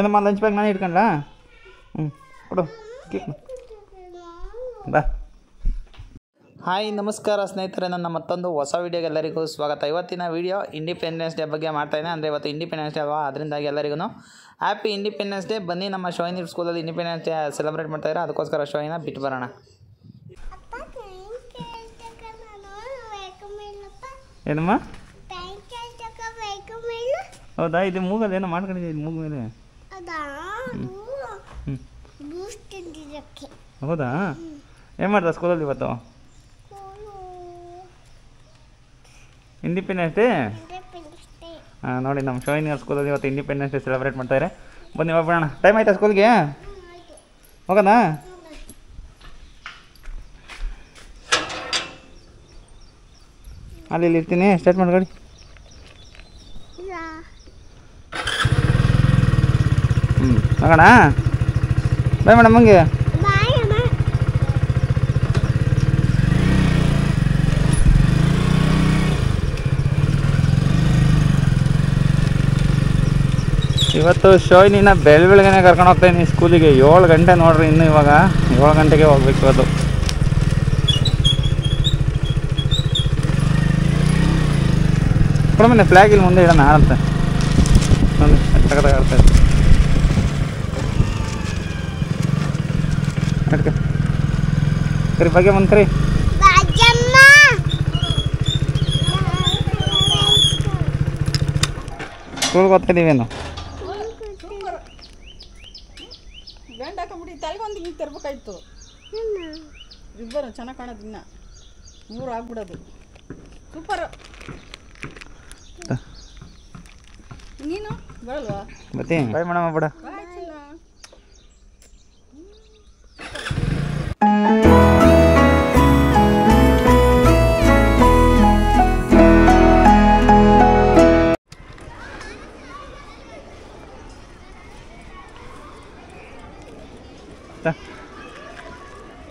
ಏನಮ್ಮ lunch bag ನಾನು ಇಟ್ಕೊಂಡ್ಲಾ? ಕೊಡು ಕೇಕ್ ಬಾ. ಹಾಯ್ ನಮಸ್ಕಾರ ಸ್ನೇಹಿತರೆ, ನನ್ನ ಮತ್ತೊಂದು ಹೊಸ ವೀಡಿಯೋಗೆ ಎಲ್ಲರಿಗೂ ಸ್ವಾಗತ. ಇವತ್ತಿನ ವೀಡಿಯೋ ಇಂಡಿಪೆಂಡೆನ್ಸ್ ಡೇ ಬಗ್ಗೆ ಮಾಡ್ತಾಯಿದ್ದೀನಿ. ಅಂದರೆ ಇವತ್ತು ಇಂಡಿಪೆಂಡೆನ್ಸ್ ಡೇ ಅಲ್ವಾ, ಅದರಿಂದಾಗಿ ಎಲ್ಲರಿಗೂ ಹ್ಯಾಪಿ ಇಂಡಿಪೆಂಡೆನ್ಸ್ ಡೇ. ಬನ್ನಿ ನಮ್ಮ ಶೋಯಿನಿ ಸ್ಕೂಲಲ್ಲಿ ಇಂಡಿಪೆಂಡೆನ್ಸ್ ಡೇ ಸೆಲೆಬ್ರೇಟ್ ಮಾಡ್ತಾಯಿದ್ದಾರೆ. ಅದಕ್ಕೋಸ್ಕರ ಶೋಯಿನ ಬಿಟ್ಟು ಬರೋಣ. ಏನಮ್ಮ? ಹೌದಾ, ಇದು ಮೂಗಲ್ಲಿ ಏನೋ ಮಾಡ್ಕೊಂಡಿದ್ದೆ, ಇದು ಮೂಗು ಮೇಲೆ. ಹೌದಾ, ಏನು ಮಾಡ್ದ ಸ್ಕೂಲಲ್ಲಿ ಇವತ್ತು? Independence day. ಹಾಂ, ನೋಡಿ ನಮ್ಮ ಶೋಯಿನಿ ಅವ್ರ ಸ್ಕೂಲಲ್ಲಿ ಇವತ್ತು ಇಂಡಿಪೆಂಡೆನ್ಸ್ ಡೇ ಸೆಲೆಬ್ರೇಟ್ ಮಾಡ್ತಾಯಿದ್ದಾರೆ. ಬನ್ನಿ ಹೋಗೋಣ. ಟೈಮ್ ಆಯ್ತಾ ಸ್ಕೂಲ್ಗೆ? ಹೋಗೋಣ. ಅಲ್ಲಿ ಇರ್ತೀನಿ, ಸ್ಟಾರ್ಟ್ ಮಾಡಿ ಗಾಡಿ. ಹೋಗೋಣ. Bye madam. ಹಂಗೆ ಇವತ್ತು ಶೋಯಿನಿನ ಬೆಳಗ್ಗೆನೆ ಕರ್ಕೊಂಡು ಹೋಗ್ತಾಯಿದ್ದೀನಿ ಸ್ಕೂಲಿಗೆ. 7 ಗಂಟೆ ನೋಡ್ರಿ, ಇನ್ನು ಇವಾಗ 7 ಗಂಟೆಗೆ ಹೋಗ್ಬೇಕು ಇವತ್ತು. ಕೊಡಮನೆ ಫ್ಲ್ಯಾಗ್ ಇಲ್ಲಿ ಮುಂದೆ ಇಡೋಣ ಅಂತ ತಗೊಳ್ತಾ ಕರಿ ಬಗ್ಗೆ ಬಂದು ಕರಿ. ಸ್ಕೂಲ್ಗೆ ಓದ್ತಾಯಿದ್ದೀವೇನು? ಗಂಡ ಹಾಕೊಂಬಿಟ್ಟು ತಲೆಗೊಂದು ಹಿಂಗೆ ತರಬೇಕಾಯ್ತು. ಇಬ್ಬರು ಚೆನ್ನಾಗಿ ಕಾಣೋದು, ಇನ್ನು 3 ಆಗ್ಬಿಡೋದು. ಸೂಪರು. ನೀನು ಬರಲ್ವಾ? ಬರ್ತೀನಿ. Bye madam. ಬಿಡ.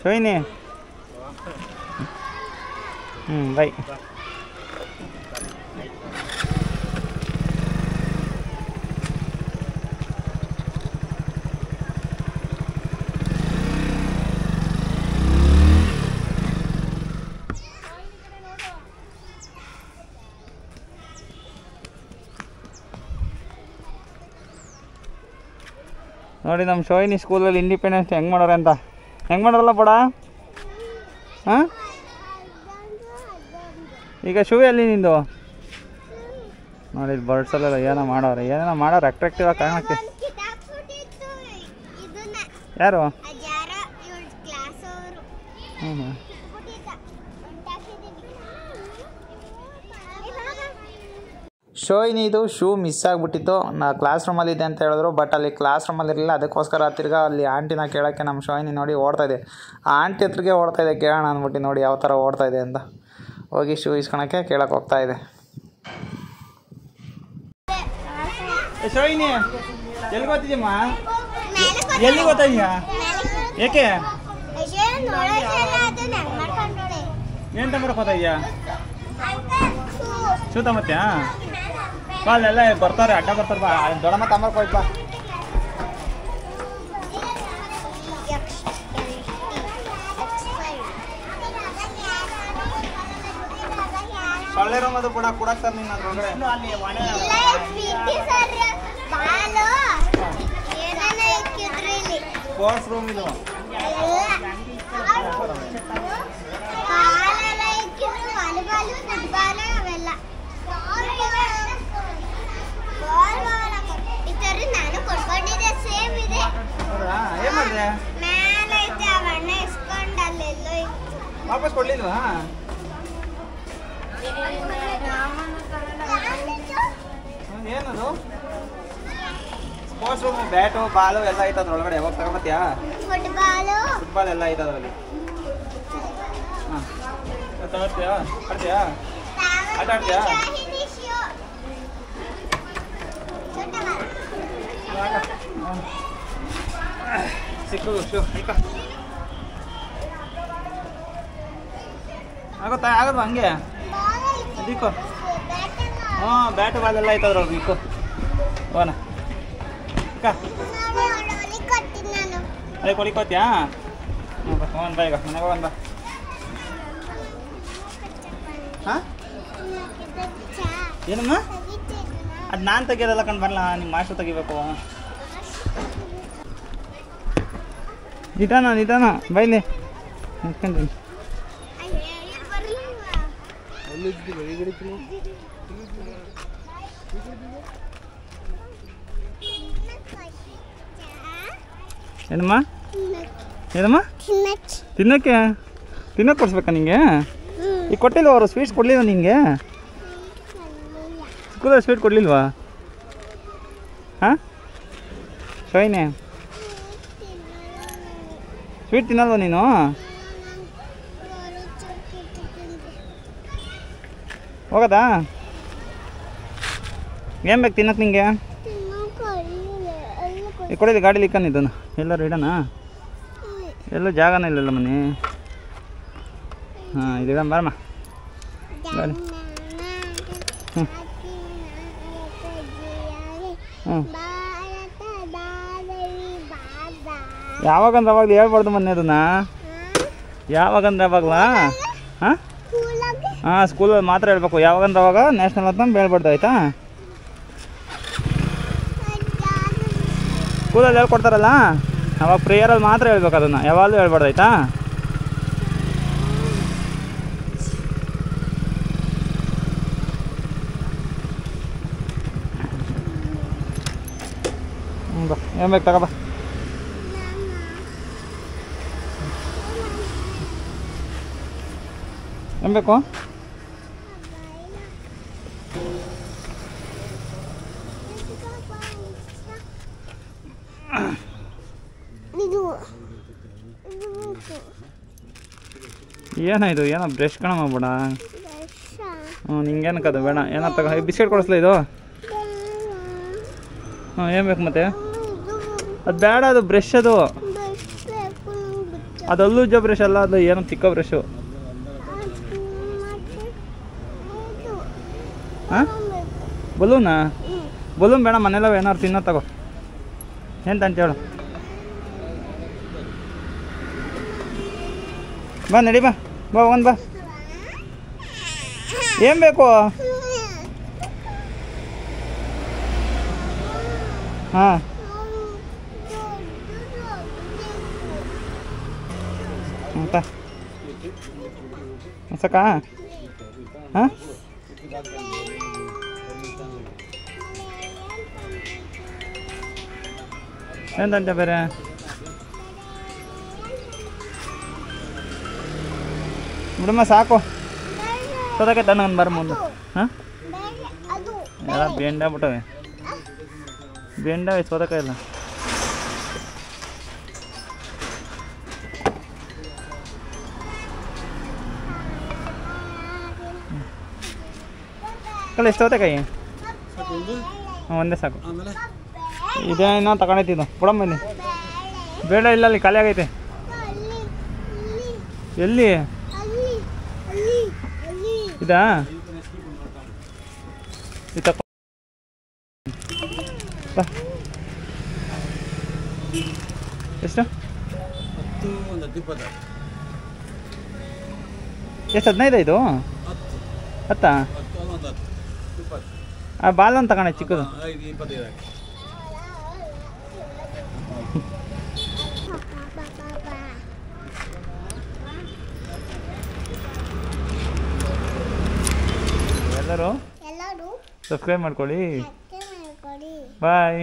ಶೋಯಿನಿ. ಬಾಯ್. ನೋಡಿ ನಮ್ಮ ಶೋಯಿನಿ ಸ್ಕೂಲಲ್ಲಿ ಇಂಡಿಪೆಂಡೆನ್ಸ್ ಡೇ ಹೆಂಗೆ ಮಾಡೋರೆ ಅಂತ. ಹೆಂಗೆ ಮಾಡೋರಲ್ಲ ಬಡ? ಹಾಂ, ಈಗ ಶೂ ಎಲ್ಲಿ ನಿಂದು? ನೋಡಿ ಬರ್ಡ್ಸಲ್ಲೆಲ್ಲ ಏನೋ ಮಾಡೋರು, ಏನೇನೋ ಮಾಡೋರು ಅಟ್ರಾಕ್ಟಿವ್ ಆಗಿ ಕಾರಣಕ್ಕೆ. ಯಾರು? ಹ್ಞೂ. ಶೋಯಿನಿ ಇದು ಶೂ ಮಿಸ್ ಆಗಿಬಿಟ್ಟಿತ್ತು. ಕ್ಲಾಸ್ ರೂಮಲ್ಲಿದೆ ಅಂತ ಹೇಳಿದ್ರು, ಬಟ್ ಅಲ್ಲಿ ಕ್ಲಾಸ್ ರೂಮಲ್ಲಿ ಇರಲಿಲ್ಲ. ಅದಕ್ಕೋಸ್ಕರ ತಿರ್ಗಾ ಅಲ್ಲಿ ಆಂಟಿನ ಕೇಳೋಕ್ಕೆ ನಮ್ಮ ಶೋಯಿನಿ ನೋಡಿ ಓಡ್ತಾಯಿದೆ. ಆ ಆಂಟಿ ಹತ್ರಗೆ ಓಡ್ತಾಯಿದೆ, ಕೇಳೋಣ ಅಂದ್ಬಿಟ್ಟು. ನೋಡಿ ಯಾವ ಥರ ಓಡ್ತಾಯಿದೆ ಅಂತ. ಹೋಗಿ ಶೂ ಇಸ್ಕೊಳಕ್ಕೆ ಕೇಳಕ್ಕೆ ಹೋಗ್ತಾಯಿದೆ. ಶೋಯಿನಿ ಎಲ್ಲಿಗೆ ಓದ್ತಿದ್ದೀಮ್ಮ? ಎಲ್ಲಿಗೆ ಓದ್ತಾ ಇದೀಯಾ? ಏಕೆ? ಏನು ತಗೊಂಬರಕ್ಕೆ ಓದ್ತಾ ಇದೆಯಾ? ಶೂ ತಗೊಂಬತ್ತೀಯಾ? ಬಾ, ಅಲ್ಲೆಲ್ಲ ಬರ್ತಾರೆ, ಅಡ್ಡ ಬರ್ತಾರೆ. ಬಾ, ದೊಡ್ಡಮ್ಮ ತಗೊಂಬರಕ್ಕೆ ಹೋಯ್ತು. ಬಾ. ಸೊಳ್ಳೆ ರೂಮ್ ಅದು ಕೂಡ ಕೊಡಕ್ತಾರೆ ನೀನು ಅದ್ರೊಳಗಡೆ. ಸ್ಪೋರ್ಟ್ಸ್ ರೂಮ್ ಇದು. ಏನ್ ಮಾಡಿದೆ? ವಾಪಸ್ ಕೊಡ್ಲಿಲ್ವಾ? ಏನದು? ಸ್ಪೋರ್ಟ್ಸ್ ರೂಮ್, ಬ್ಯಾಟು ಬಾಲು ಎಲ್ಲ ಐತೆ ಅದ್ರೊಳಗಡೆ. ಯಾವಾಗ ತಗೊಂಬತ್ತೀಯಾ? ಫುಟ್ಬಾಲ್ ಎಲ್ಲ ಐತೆ ಅದರಲ್ಲಿ. ಹಾಂ, ತಗೋತೀಯಾ? ಆಡ್ತೀಯಾ? ಆಟ ಆಡ್ತೀಯಾ? ಸಿಕ್ಕು ಶೂ ಆಯ್ತಾ? ಆಗುತ್ತಾ? ಆಗೋದು ಹಂಗೆ ದಿಕ್ಕು. ಹಾಂ, ಬ್ಯಾಟು ಬಾಲ್ ಎಲ್ಲ ಐತೆ ಅದ್ರೊಳಗೆ. ದಿಕ್ಕು ಹೋಗೋಣ. ಅಕ್ಕ ಅದೇ ಕೊಡಿಕೋತ್ಯಾ ಒಂದು ಬಾ ಈಗ ಮನೆಗೆ ಒಂದು ಬಾ ಹಾಂ ಏನಮ್ಮ ಅದು ನಾನು ತೆಗಿಯೋದಲ್ಲ ಕಂಡು ಬರಲ್ಲ ನಿಮ್ಮ ಮಾಸ್ಟ್ರು ತೆಗಿಬೇಕು ನಿಧಾನ ಬೈಲಿ ನಿಂತ್ಕೊಂಡ್ರಿ ಏನಮ್ಮ ತಿನ್ನಕ್ಕೆ ಕೊಡಿಸ್ಬೇಕಾ ನಿಂಗೆ ಈಗ ಕೊಟ್ಟಿಲ್ವ ಅವರು ಸ್ವೀಟ್ಸ್ ಕೊಡಲಿಲ್ವ ನಿಂಗೆ ಸ್ಕೂಲಲ್ಲಿ ಸ್ವೀಟ್ ಕೊಡಲಿಲ್ವಾ ಹಾಂ ಶೈನೆ ಸ್ವೀಟ್ ತಿನ್ನಲ್ವ ನೀನು ಹೋಗೋದಾ ಏನು ಬೇಕು ತಿನ್ನಕ್ಕೆ ನಿಂಗೆ ಈಗ ಕೊಡಿಲ್ಲ ಗಾಡೀಲಿ ಇಕ್ಕನಿದ್ದನು ಎಲ್ಲರೂ ಇಡೋಣ ಎಲ್ಲೂ ಜಾಗನೇ ಇಲ್ಲಲ್ಲ ಮನೆ ಹಾಂ ಇದು ಇಡೋಣ ಬರಮ್ಮ ಗಾಡಿ ಹ್ಞೂ ಹ್ಞೂ ಯಾವಾಗಂದ್ರೆ ಅವಾಗಲೂ ಹೇಳ್ಬಾರ್ದು ಮೊನ್ನೆ ಅದನ್ನ ಯಾವಾಗಂದ್ರೆ ಅವಾಗಲಾ ಹಾಂ ಹಾಂ ಸ್ಕೂಲಲ್ಲಿ ಮಾತ್ರ ಹೇಳ್ಬೇಕು ಯಾವಾಗಂದ್ರೆ ಅವಾಗ ನ್ಯಾಷನಲ್ ಅಂತ ಹೇಳ್ಬಾರ್ದು ಆಯಿತಾ ಸ್ಕೂಲಲ್ಲಿ ಹೇಳ್ಕೊಡ್ತಾರಲ್ಲ ಅವಾಗ ಪ್ರೇಯರಲ್ಲಿ ಮಾತ್ರ ಹೇಳ್ಬೇಕು ಅದನ್ನು ಯಾವಾಗಲೂ ಹೇಳ್ಬಾರ್ದು ಆಯಿತಾ ಬಾ ಏನು ಬೇಕು ತಗೋಬಾ ಏನು ಬೇಕು ಏನಾಯ್ತು ಏನೋ ಬ್ರಷ್ ಕಣ ಮಾಡ್ಬೇಡ ಹ್ಞೂ ನಿಂಗೇನಕ್ಕದು ಬೇಡ ಏನೋ ತಗೋ ಬಿಸ್ಕೆಟ್ ಕೊಡಿಸ್ಲ ಇದು ಹಾಂ ಏನು ಬೇಕು ಮತ್ತೆ ಅದು ಬೇಡ ಅದು ಬ್ರಷ್ ಅದು ಅದಲ್ಲೂ ಉಜ್ಜೋ ಬ್ರಷ್ ಅಲ್ಲ ಅದು ಏನೋ ಚಿಕ್ಕ ಬ್ರಷು ಹಾಂ ಬಲೂನಾ ಬಲೂನ್ ಬೇಡ ಮನೆಯಲ್ಲ ಏನಾದ್ರು ತಿನ್ನೋ ತಗೋ ಎಂತ ಅಂತ ಹೇಳು ಬಾ ನಡಿ ಬಾ ಒಂದು ಬಾ ಏನು ಬೇಕು ಹಾಂ ಅಂತ ಸಾಕ ಹಾಂ ಎಂತ ಬೇರೆ ಬಿಡಮ್ಮ ಸಾಕು ಸೋದಕ್ಕೆ ತಣ್ಣಗೆ ಬರ ಮುಂದೆ ಹಾಂ ಎಲ್ಲ ಬೆಂಡಾಗ್ಬಿಟ್ಟವೆ ಬೆಂಡವೆ ಸೋದಕಾಯಿ ಇಲ್ಲ ಕಲ್ಲ ಎಷ್ಟು ಸೋದಕಾಯಿ ಹಾಂ ಒಂದೇ ಸಾಕು ಇದೇನೋ ತಗೊಂಡೈತಿದ್ದು ಬಿಡಮ್ಮ ಇಲ್ಲಿ ಬೇಡ ಇಲ್ಲ ಅಲ್ಲಿ ಖಾಲಿ ಆಗೈತೆ ಎಲ್ಲಿ ಇದಾ ಇದು ಎಷ್ಟು ಎಷ್ಟು 15 ಇದು 10 ಆ ಬಾಲನ್ನು ತಗೊಂಡೆ ಚಿಕ್ಕದು ಎಲ್ಲರೂ ಸಬ್ಸ್ಕ್ರೈಬ್ ಮಾಡ್ಕೊಳ್ಳಿ ಬಾಯ್.